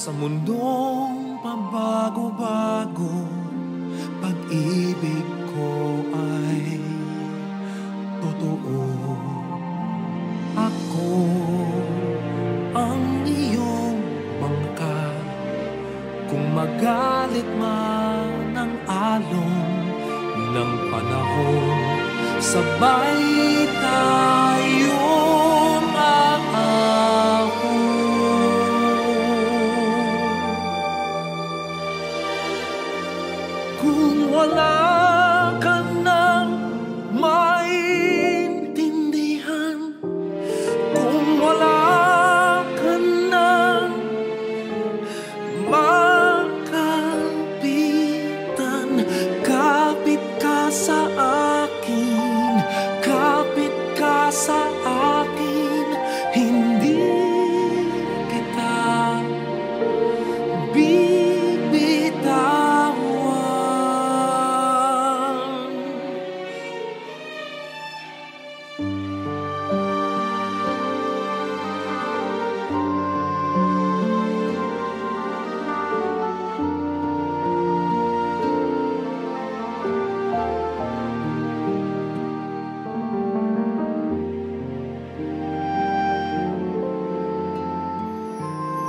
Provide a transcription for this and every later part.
Sa mundong pabago-bago, pag-ibig ko ay totoo. Ako ang iyong bangka, kung magalit man ang alon ng panahon, sabay tayong aahon. Kung wala ka nang maintindihan, kung wala ka nang makapitan, kapit ka sa akin, kapit ka sa akin, hindi kita bibitawan.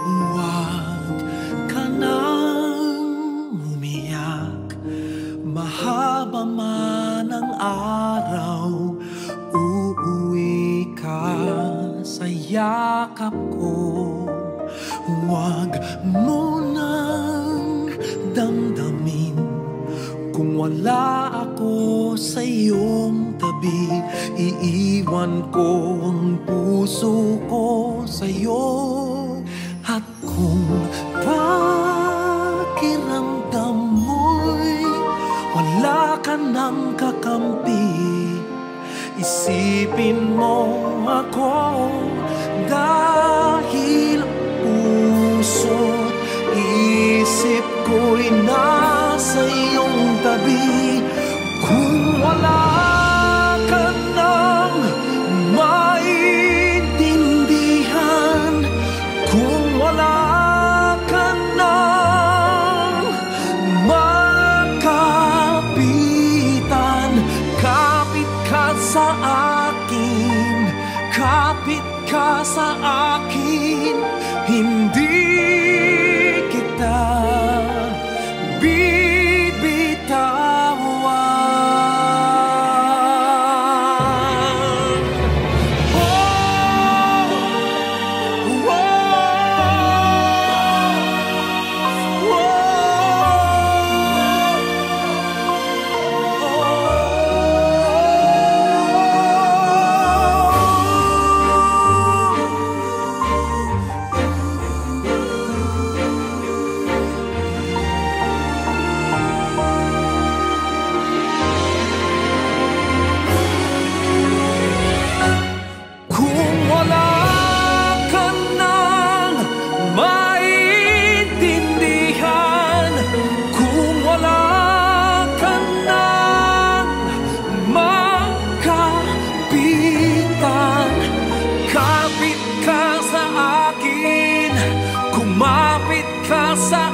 Huwag ka nang umiyak, mahaba man ang araw, uuwi ka sa yakap ko. Huwag mo nang damdamin kung wala ako sa iyong tabi. Iiwan ko ang puso ko sa iyo. At kung pakiramdam mo'y wala ka nang kakampi, isipin mo ako, dahil puso't isip ko'y nasa iyong tabi. Kung wala ka nang maintindihan, kung wala ka nang makapitan, kapit ka sa akin, kapit ka sa akin, hindi kita bibitawan. Kumapit ka sa